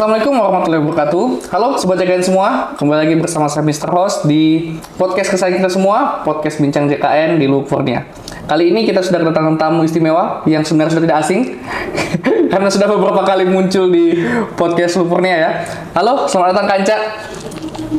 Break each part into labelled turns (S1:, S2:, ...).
S1: Assalamualaikum warahmatullahi wabarakatuh. Halo Sobat JKN semua, kembali lagi bersama saya Mr. Host di podcast kesayangan kita semua, podcast Bincang JKN di Lufurnia. Kali ini kita sudah kedatangan tamu istimewa yang sebenarnya sudah tidak asing karena sudah beberapa kali muncul di podcast Lufurnia ya. Halo, selamat datang Kanca.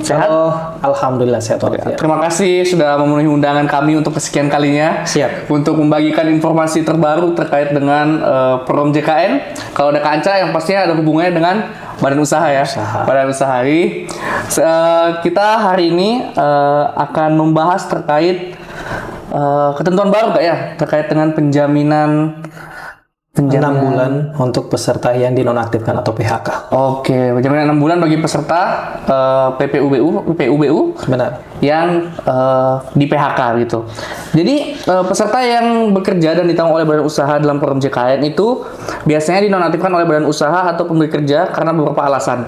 S1: Sehat?
S2: Halo, alhamdulillah sehat walafiat.
S1: Terima kasih sudah memenuhi undangan kami untuk kesekian kalinya.
S2: Siap.
S1: Untuk membagikan informasi terbaru terkait dengan program JKN. Kalau ada Kanca yang pastinya ada hubungannya dengan badan usaha ya. Badan usaha. Jadi, kita hari ini akan membahas terkait ketentuan baru Kak ya, terkait dengan penjaminan
S2: 6 bulan untuk peserta yang dinonaktifkan atau PHK.
S1: Oke, penjaminan 6 bulan bagi peserta PPUBU
S2: Benar.
S1: yang di PHK gitu. Jadi peserta yang bekerja dan ditanggung oleh badan usaha dalam program JKN itu biasanya dinonaktifkan oleh badan usaha atau pemberi kerja karena beberapa alasan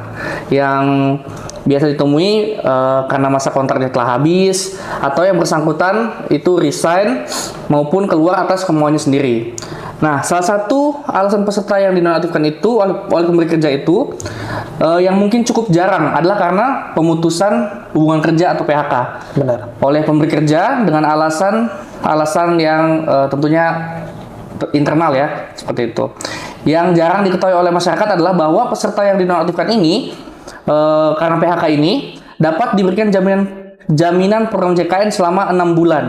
S1: yang biasa ditemui karena masa kontraknya telah habis atau yang bersangkutan itu resign maupun keluar atas kemauannya sendiri. Nah, salah satu alasan peserta yang dinonaktifkan itu oleh pemberi kerja itu yang mungkin cukup jarang adalah karena pemutusan hubungan kerja atau PHK.
S2: Benar.
S1: Oleh pemberi kerja dengan alasan yang tentunya internal ya, seperti itu. Yang jarang diketahui oleh masyarakat adalah bahwa peserta yang dinonaktifkan ini karena PHK ini dapat diberikan jaminan program JKN selama 6 bulan.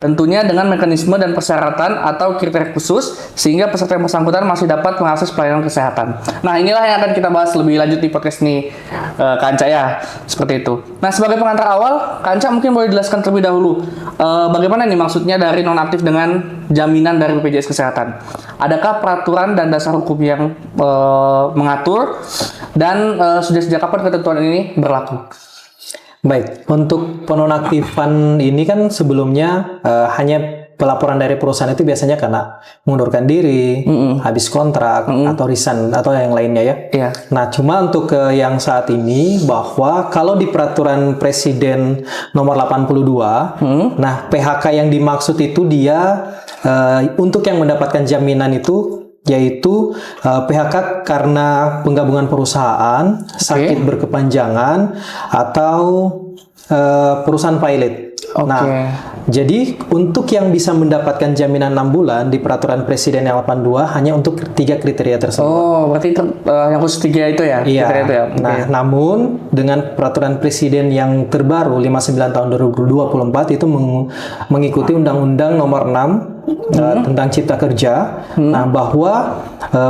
S1: Tentunya dengan mekanisme dan persyaratan atau kriteria khusus sehingga peserta yang bersangkutan masih dapat mengakses pelayanan kesehatan. Nah, inilah yang akan kita bahas lebih lanjut di podcast ini, Kanca ya, seperti itu. Nah, sebagai pengantar awal, Kanca mungkin boleh jelaskan terlebih dahulu bagaimana nih maksudnya dari nonaktif dengan jaminan dari BPJS Kesehatan. Adakah peraturan dan dasar hukum yang mengatur dan sudah sejak kapan ketentuan ini berlaku?
S2: Baik, untuk penonaktifan ini kan sebelumnya hanya pelaporan dari perusahaan itu biasanya karena mengundurkan diri, habis kontrak, atau resign, atau yang lainnya ya.
S1: Iya.
S2: Nah, cuma untuk yang saat ini bahwa kalau di peraturan Presiden nomor 82, nah PHK yang dimaksud itu dia untuk yang mendapatkan jaminan itu yaitu PHK karena penggabungan perusahaan, sakit berkepanjangan, atau perusahaan pilot. Nah, jadi untuk yang bisa mendapatkan jaminan 6 bulan di peraturan Presiden yang 82 hanya untuk 3 kriteria tersebut.
S1: Oh, berarti yang khusus 3 itu ya?
S2: Iya.
S1: Itu ya?
S2: Nah, namun dengan peraturan Presiden yang terbaru 59 tahun 2024 itu mengikuti Undang-Undang Nomor 6 tentang Cipta Kerja. Nah, bahwa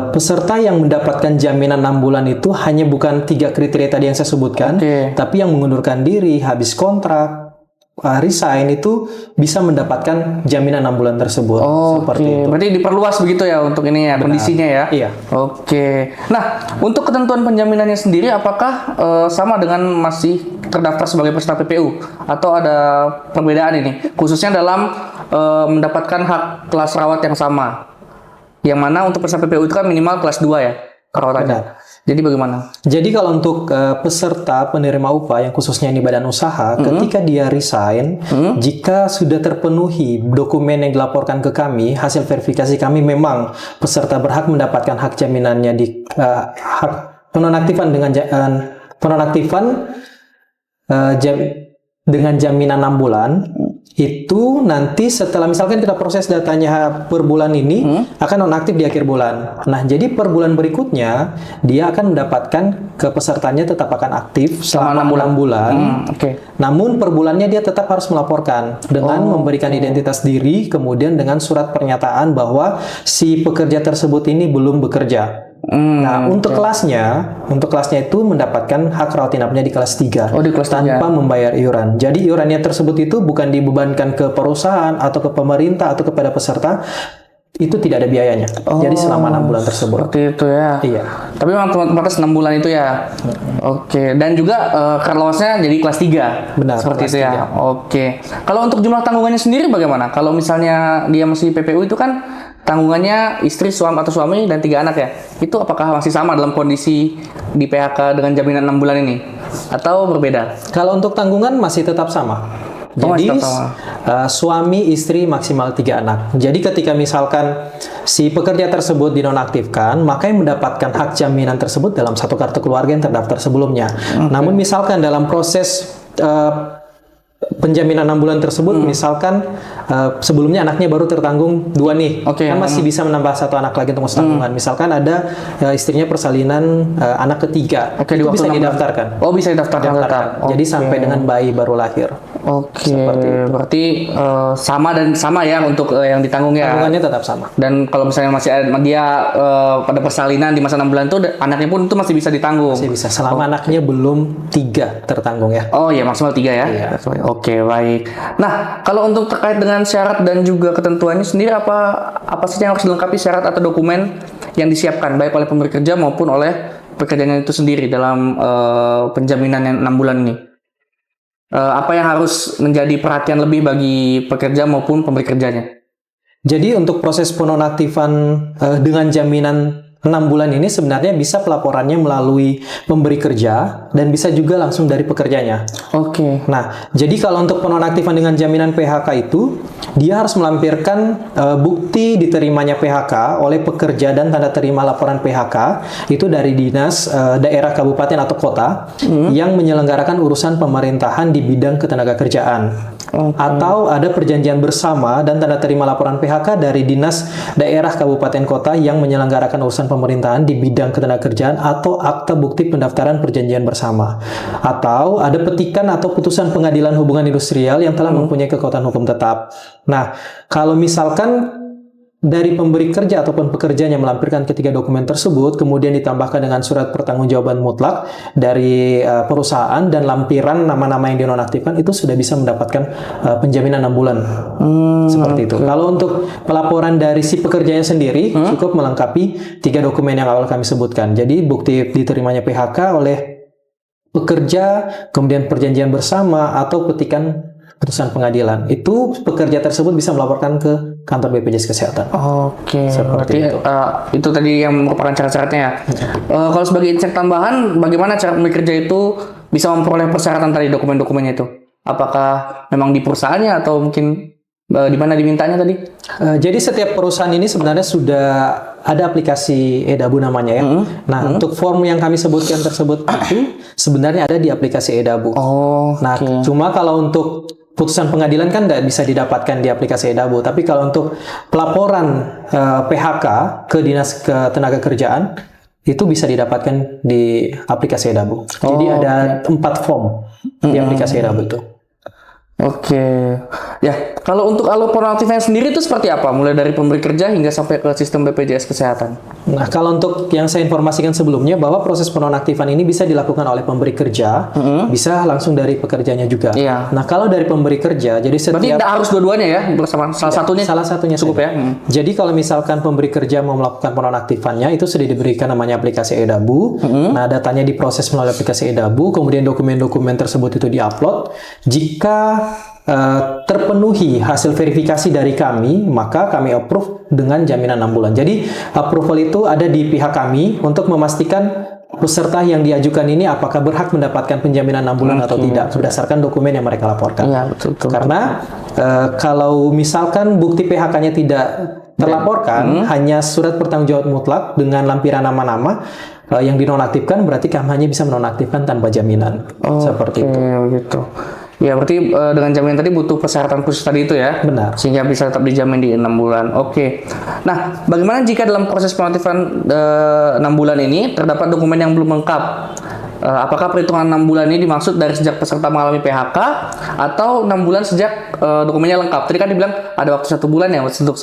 S2: peserta yang mendapatkan jaminan 6 bulan itu hanya bukan 3 kriteria tadi yang saya sebutkan, tapi yang mengundurkan diri, habis kontrak, resign itu bisa mendapatkan jaminan 6 bulan tersebut. Seperti itu.
S1: Berarti diperluas begitu ya untuk ini ya. Benar. Kondisinya ya.
S2: Iya.
S1: Oke. Nah, untuk ketentuan penjaminannya sendiri apakah sama dengan masih terdaftar sebagai peserta PPU atau ada perbedaan ini khususnya dalam mendapatkan hak kelas rawat yang sama? Yang mana untuk peserta PPU itu kan minimal kelas 2 ya kerawatannya. Jadi bagaimana?
S2: Jadi kalau untuk peserta penerima upah yang khususnya ini badan usaha, ketika dia resign, jika sudah terpenuhi dokumen yang dilaporkan ke kami, hasil verifikasi kami memang peserta berhak mendapatkan hak jaminannya di hak penonaktifan dengan jaminan 6 bulan. Itu nanti setelah misalkan kita proses datanya per bulan ini akan nonaktif di akhir bulan. Nah, jadi per bulan berikutnya dia akan mendapatkan ke pesertanya tetap akan aktif selama 6 bulan. Namun per bulannya dia tetap harus melaporkan dengan memberikan identitas diri, kemudian dengan surat pernyataan bahwa si pekerja tersebut ini belum bekerja. Nah, untuk kelasnya itu mendapatkan hak rawat inapnya di kelas 3
S1: di kelas
S2: tanpa membayar iuran. Jadi iurannya tersebut itu bukan dibebankan ke perusahaan atau ke pemerintah atau kepada peserta, itu tidak ada biayanya. Jadi selama 6 bulan tersebut.
S1: Seperti itu ya.
S2: Iya.
S1: Tapi memang batas 6 bulan itu ya. Dan juga kerlosnya jadi kelas 3.
S2: Benar.
S1: Seperti itu ya. Kalau untuk jumlah tanggungannya sendiri bagaimana? Kalau misalnya dia masih PPU itu kan tanggungannya istri, suami dan 3 anak ya. Itu apakah masih sama dalam kondisi di PHK dengan jaminan 6 bulan ini? Atau berbeda?
S2: Kalau untuk tanggungan masih tetap sama.
S1: Oh,
S2: Jadi
S1: masih tetap sama.
S2: suami istri maksimal 3 anak. Jadi ketika misalkan si pekerja tersebut dinonaktifkan, maka yang mendapatkan hak jaminan tersebut dalam satu kartu keluarga yang terdaftar sebelumnya. Namun misalkan dalam proses penjaminan 6 bulan tersebut, misalkan sebelumnya anaknya baru tertanggung 2 nih,
S1: Oke.
S2: kan masih bisa menambah 1 anak lagi untuk tanggungan. Misalkan ada istrinya persalinan anak ketiga,
S1: Oke, di
S2: itu
S1: waktu
S2: bisa
S1: 6 bulan.
S2: didaftarkan.
S1: Oh, bisa didaftarkan tetap.
S2: Didaftarkan. Jadi sampai dengan bayi baru lahir.
S1: Oke, berarti sama ya untuk yang ditanggung ya.
S2: Tanggungannya tetap sama.
S1: Dan kalau misalnya masih ada dia pada persalinan di masa 6 bulan itu anaknya pun itu masih bisa ditanggung.
S2: Masih bisa selama anaknya belum 3 tertanggung ya.
S1: Oh iya, maksimal 3 ya.
S2: Iya.
S1: Oke, baik. Nah, kalau untuk terkait dengan syarat dan juga ketentuannya sendiri apa saja yang harus dilengkapi syarat atau dokumen yang disiapkan baik oleh pemberi kerja maupun oleh pekerjanya itu sendiri dalam penjaminan yang 6 bulan ini? Apa yang harus menjadi perhatian lebih bagi pekerja maupun pemberi kerjanya?
S2: Jadi untuk proses penonaktifan dengan jaminan 6 bulan ini sebenarnya bisa pelaporannya melalui pemberi kerja dan bisa juga langsung dari pekerjanya.
S1: Oke.
S2: Nah, jadi kalau untuk penonaktifan dengan jaminan PHK itu, dia harus melampirkan bukti diterimanya PHK oleh pekerja dan tanda terima laporan PHK itu dari dinas daerah kabupaten atau kota yang menyelenggarakan urusan pemerintahan di bidang ketenagakerjaan. Atau ada perjanjian bersama dan tanda terima laporan PHK dari dinas daerah kabupaten kota yang menyelenggarakan urusan pemerintahan di bidang ketenagakerjaan atau akta bukti pendaftaran perjanjian bersama. Atau ada petikan atau putusan pengadilan hubungan industrial yang telah mempunyai kekuatan hukum tetap. Nah, kalau misalkan dari pemberi kerja ataupun pekerjanya melampirkan ketiga dokumen tersebut, kemudian ditambahkan dengan surat pertanggungjawaban mutlak dari perusahaan dan lampiran nama-nama yang dinonaktifkan, itu sudah bisa mendapatkan penjaminan 6 bulan. Seperti itu. Kalau untuk pelaporan dari si pekerjanya sendiri, cukup melengkapi 3 dokumen yang awal kami sebutkan. Jadi bukti diterimanya PHK oleh pekerja, kemudian perjanjian bersama, atau petikan putusan pengadilan. Itu pekerja tersebut bisa melaporkan ke kantor BPJS Kesehatan.
S1: Oke,
S2: Seperti
S1: berarti itu tadi yang merupakan syarat-syaratnya ya. Kalau sebagai insight tambahan, bagaimana cara pemberi kerja itu bisa memperoleh persyaratan tadi dokumen-dokumennya itu? Apakah memang di perusahaannya atau mungkin di mana dimintanya tadi?
S2: Jadi setiap perusahaan ini sebenarnya sudah ada aplikasi Edabu namanya ya. Nah, untuk form yang kami sebutkan tersebut itu sebenarnya ada di aplikasi Edabu. Nah, cuma kalau untuk putusan pengadilan kan tidak bisa didapatkan di aplikasi Edabu. Tapi kalau untuk pelaporan PHK ke Dinas Ketenagakerjaan itu bisa didapatkan di aplikasi Edabu. Jadi ada 4 form di aplikasi Edabu itu.
S1: Oke. Ya, kalau untuk alur penonaktifan sendiri itu seperti apa? Mulai dari pemberi kerja hingga sampai ke sistem BPJS Kesehatan.
S2: Nah, kalau untuk yang saya informasikan sebelumnya bahwa proses penonaktifan ini bisa dilakukan oleh pemberi kerja, bisa langsung dari pekerjanya juga.
S1: Iya.
S2: Nah, kalau dari pemberi kerja, jadi
S1: Berarti
S2: setiap
S1: tidak harus dua-duanya ya, bersama salah satunya
S2: saja.
S1: cukup ya.
S2: Jadi kalau misalkan pemberi kerja mau melakukan penonaktifannya, itu sudah diberikan namanya aplikasi Edabu. Nah, datanya diproses melalui aplikasi Edabu, kemudian dokumen-dokumen tersebut itu diupload. Jika terpenuhi hasil verifikasi dari kami, maka kami approve dengan jaminan 6 bulan. Jadi approval itu ada di pihak kami untuk memastikan peserta yang diajukan ini apakah berhak mendapatkan penjaminan 6 bulan atau tidak berdasarkan dokumen yang mereka laporkan.
S1: Iya, betul.
S2: Karena kalau misalkan bukti PHK-nya tidak terlaporkan, hanya surat pertanggungjawaban mutlak dengan lampiran nama-nama yang dinonaktifkan, berarti kami hanya bisa menonaktifkan tanpa jaminan. Seperti itu.
S1: Gitu. Ya, berarti dengan jaminan tadi butuh persyaratan khusus tadi itu ya?
S2: Benar.
S1: Sehingga bisa tetap dijamin di 6 bulan. Oke. Nah, bagaimana jika dalam proses penonaktifan 6 bulan ini terdapat dokumen yang belum lengkap? Apakah perhitungan 6 bulan ini dimaksud dari sejak peserta mengalami PHK atau 6 bulan sejak dokumennya lengkap? Tadi kan dibilang ada waktu 1 bulan ya untuk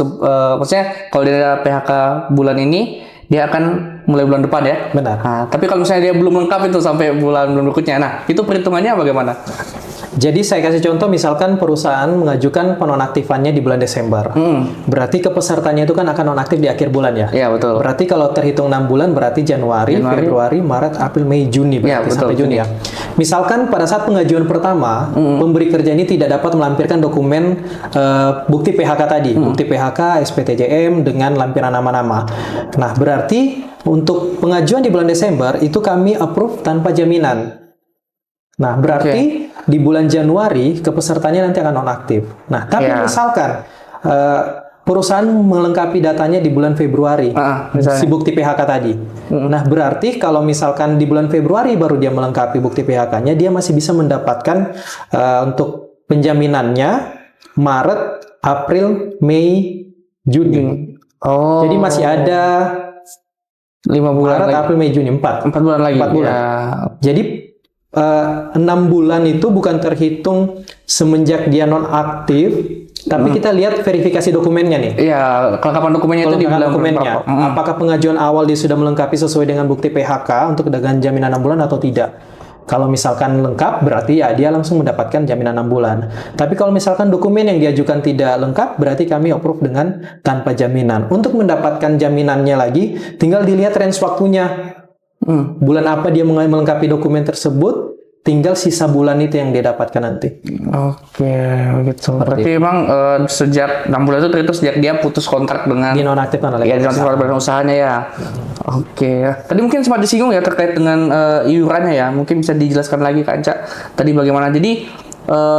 S1: maksudnya kalau dia ada PHK bulan ini dia akan mulai bulan depan ya?
S2: Benar.
S1: Nah, tapi kalau misalnya dia belum lengkap itu sampai bulan berikutnya, nah itu perhitungannya bagaimana?
S2: Jadi saya kasih contoh, misalkan perusahaan mengajukan penonaktifannya di bulan Desember. Berarti ke pesertanya itu kan akan nonaktif di akhir bulan ya?
S1: Iya, betul.
S2: Berarti kalau terhitung 6 bulan berarti Januari, Februari, Maret, April, Mei, Juni berarti sampai Juni ya. Misalkan pada saat pengajuan pertama, pemberi kerja ini tidak dapat melampirkan dokumen bukti PHK tadi, bukti PHK, SPTJM dengan lampiran nama-nama. Nah, berarti untuk pengajuan di bulan Desember itu kami approve tanpa jaminan. Nah, berarti di bulan Januari pesertanya nanti akan nonaktif. Nah, tapi
S1: Ya.
S2: misalkan perusahaan melengkapi datanya di bulan Februari,
S1: misalnya.
S2: si bukti PHK tadi. Nah, berarti kalau misalkan di bulan Februari baru dia melengkapi bukti PHK-nya, dia masih bisa mendapatkan untuk penjaminannya Maret, April, Mei, Juni.
S1: Oh.
S2: Jadi masih ada
S1: 5 bulan
S2: Maret,
S1: lagi.
S2: April, Mei, Juni, 4.
S1: 4 bulan lagi.
S2: 4 bulan.
S1: Ya.
S2: Jadi 6 bulan itu bukan terhitung semenjak dia nonaktif, tapi kita lihat verifikasi dokumennya nih.
S1: Iya, kelengkapan dokumennya itu di
S2: Kelengkapan
S1: bulan
S2: dokumennya.
S1: berapa?
S2: Apakah pengajuan awal dia sudah melengkapi sesuai dengan bukti PHK untuk dengan jaminan 6 bulan atau tidak? Kalau misalkan lengkap, berarti ya dia langsung mendapatkan jaminan 6 bulan. Tapi kalau misalkan dokumen yang diajukan tidak lengkap, berarti kami approve dengan tanpa jaminan. Untuk mendapatkan jaminannya lagi, tinggal dilihat range waktunya. Bulan apa dia melengkapi dokumen tersebut, tinggal sisa bulan itu yang dia dapatkan nanti.
S1: Oke, gitu. Berarti emang sejak 6 bulan itu terhitung sejak dia putus kontrak dengan
S2: Dinonaktifkan oleh
S1: ya dinonaktifkan oleh badan usahanya ya. Oke. Tadi mungkin sempat disinggung ya terkait dengan iurannya ya. Mungkin bisa dijelaskan lagi Kak Anca tadi bagaimana. Jadi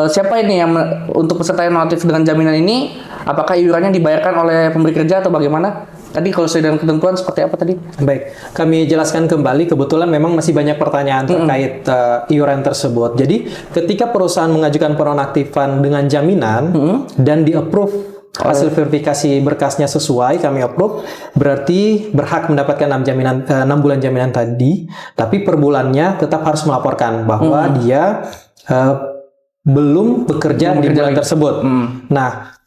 S1: siapa ini yang untuk peserta yang nonaktif dengan jaminan ini, apakah iurannya dibayarkan oleh pemberi kerja atau bagaimana? Tadi kalau sesuai dengan ketentuan seperti apa tadi?
S2: Baik, kami jelaskan kembali. Kebetulan memang masih banyak pertanyaan terkait iuran tersebut. Jadi, ketika perusahaan mengajukan penonaktifan dengan jaminan dan di-approve hasil verifikasi berkasnya sesuai, kami approve, berarti berhak mendapatkan 6 bulan jaminan tadi. Tapi per bulannya tetap harus melaporkan bahwa dia belum bekerja di bulan tersebut. Nah,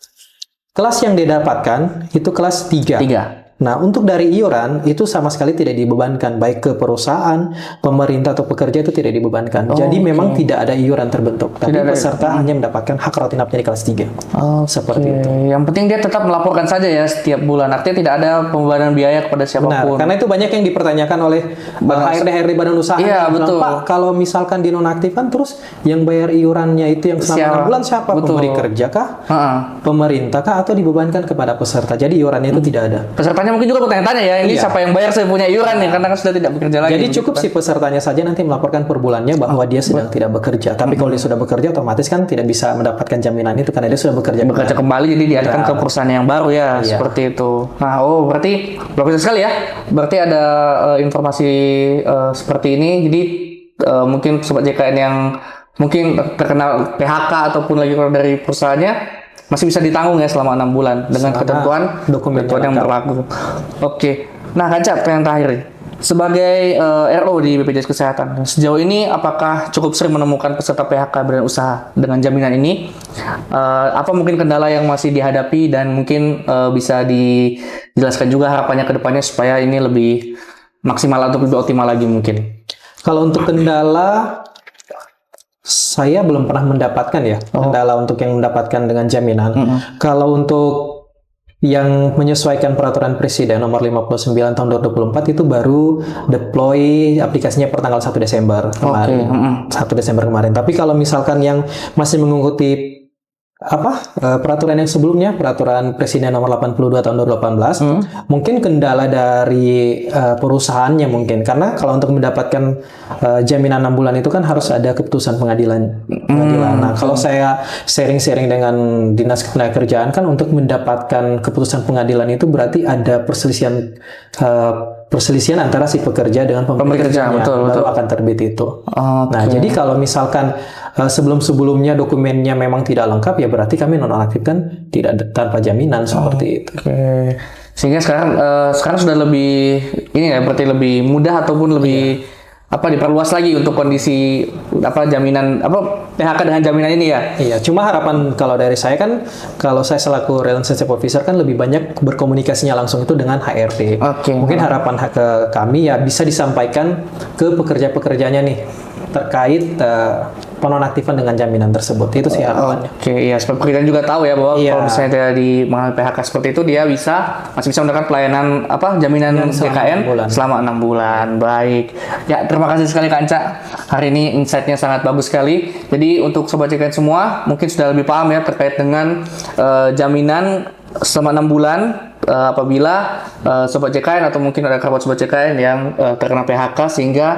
S2: kelas yang dia dapatkan itu kelas 3.
S1: 3.
S2: Nah, untuk dari iuran itu sama sekali tidak dibebankan, baik ke perusahaan, pemerintah atau pekerja itu tidak dibebankan. Jadi memang tidak ada iuran terbentuk, tapi peserta hanya mendapatkan hak rawat inapnya di kelas 3. Seperti itu.
S1: Yang penting dia tetap melaporkan saja ya setiap bulan. Artinya tidak ada pembebanan biaya kepada
S2: Benar,
S1: siapapun.
S2: karena itu banyak yang dipertanyakan oleh HRD badan usaha.
S1: Iya,
S2: Bilang,
S1: betul.
S2: Pak, kalau misalkan dinonaktifkan terus yang bayar iurannya itu yang selama 6 bulan siapa?
S1: Betul.
S2: Pemberi kerja kah? Pemerintah kah? Atau dibebankan kepada peserta? Jadi iurannya itu tidak ada.
S1: Pesertanya mungkin juga bertanya-tanya ya, ini siapa yang bayar saya punya iuran nih karena kan sudah tidak bekerja lagi.
S2: Jadi cukup si pesertanya saja nanti melaporkan per bulannya bahwa dia sedang tidak bekerja. Tapi kalau dia sudah bekerja, otomatis kan tidak bisa mendapatkan jaminan itu karena dia sudah bekerja.
S1: Bekerja kembali, jadi dialihkan ke perusahaan yang baru ya, seperti itu. Nah, berarti bagus sekali ya. Berarti ada informasi seperti ini. Jadi mungkin sobat JKN yang mungkin terkena PHK ataupun lagi keluar dari perusahaannya masih bisa ditanggung ya selama 6 bulan dengan ketentuan yang berlaku. Oke. Nah, Kanca, yang terakhir, sebagai RO di BPJS Kesehatan, sejauh ini apakah cukup sering menemukan peserta PHK badan usaha dengan jaminan ini? Apa mungkin kendala yang masih dihadapi dan mungkin bisa dijelaskan juga harapannya ke depannya supaya ini lebih maksimal atau lebih optimal lagi mungkin?
S2: Kalau untuk kendala, saya belum pernah mendapatkan ya kendala untuk yang mendapatkan dengan jaminan. Kalau untuk yang menyesuaikan peraturan Presiden nomor 59 tahun 2024 itu baru deploy aplikasinya per tanggal 1 Desember kemarin. 1 Desember kemarin. Tapi kalau misalkan yang masih mengikuti peraturan yang sebelumnya, peraturan Presiden nomor 82 tahun 2018, mungkin kendala dari perusahaannya mungkin, karena kalau untuk mendapatkan jaminan 6 bulan itu kan harus ada keputusan pengadilan. Nah, kalau saya sharing-sharing dengan Dinas Ketenagakerjaan kan untuk mendapatkan keputusan pengadilan itu berarti ada perselisihan antara si pekerja dengan pemberi kerja, baru akan terbit itu. Nah, jadi kalau misalkan sebelum-sebelumnya dokumennya memang tidak lengkap, ya berarti kami nonaktifkan tidak tanpa jaminan seperti itu.
S1: Sehingga sekarang sudah lebih ini ya, berarti lebih mudah ataupun lebih diperluas lagi untuk kondisi jaminan PHK dengan jaminan ini ya.
S2: Iya, cuma harapan kalau dari saya kan, kalau saya selaku relationship officer kan lebih banyak berkomunikasinya langsung itu dengan HRD. Mungkin harapan ke kami ya bisa disampaikan ke pekerja-pekerjanya nih terkait penonaktifan dengan jaminan tersebut. Itu sih harapannya.
S1: Iya, supaya pekerjaan juga tahu ya bahwa kalau misalnya dia mengalami PHK seperti itu, dia masih bisa mendapatkan pelayanan jaminan JKN selama 6 bulan. Baik. Ya, terima kasih sekali Kak Anca. Hari ini insight-nya sangat bagus sekali. Jadi untuk sobat JKN semua mungkin sudah lebih paham ya terkait dengan jaminan selama 6 bulan apabila sobat JKN atau mungkin ada kerabat sobat JKN yang terkena PHK sehingga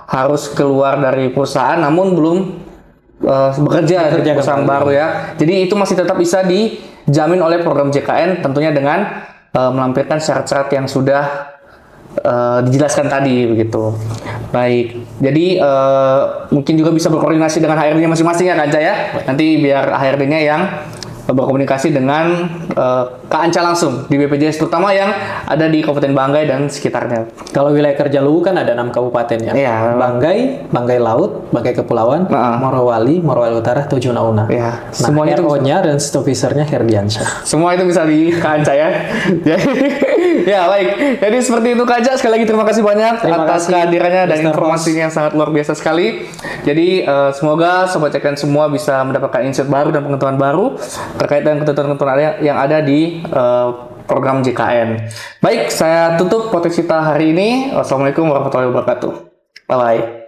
S1: harus keluar dari perusahaan namun belum bekerja di
S2: Bekerja
S1: perusahaan
S2: kembali.
S1: baru ya. Jadi itu masih tetap bisa dijamin oleh program JKN tentunya dengan melampirkan syarat-syarat yang sudah dijelaskan tadi begitu. Baik. Jadi mungkin juga bisa berkoordinasi dengan HRD-nya masing-masing ya Kak Anca ya. Nanti biar HRD-nya yang berkomunikasi dengan Kak Anca langsung di BPJS terutama yang ada di Kabupaten Banggai dan sekitarnya.
S2: Kalau wilayah kerja Luwu kan ada 6 kabupaten ya.
S1: Iya.
S2: Banggai Laut, Banggai Kepulauan, Morowali Utara, Tojo Nauna.
S1: Ya,
S2: Nah,
S1: semuanya itu
S2: RO-nya dan staffisernya Herdiansyah.
S1: semua itu bisa di Kak Anca ya. Ya baik. Jadi seperti itu Kak Anca. Sekali lagi terima kasih banyak
S2: Terima
S1: atas
S2: kasih,
S1: kehadirannya dan
S2: Mr.
S1: informasinya yang sangat luar biasa sekali. Jadi semoga Sobat CKN semua bisa mendapatkan insight baru dan pengetahuan baru terkait dengan ketentuan-ketentuan yang ada di program JKN. Baik, saya tutup podcast kita hari ini. Wassalamualaikum warahmatullahi wabarakatuh. Bye-bye.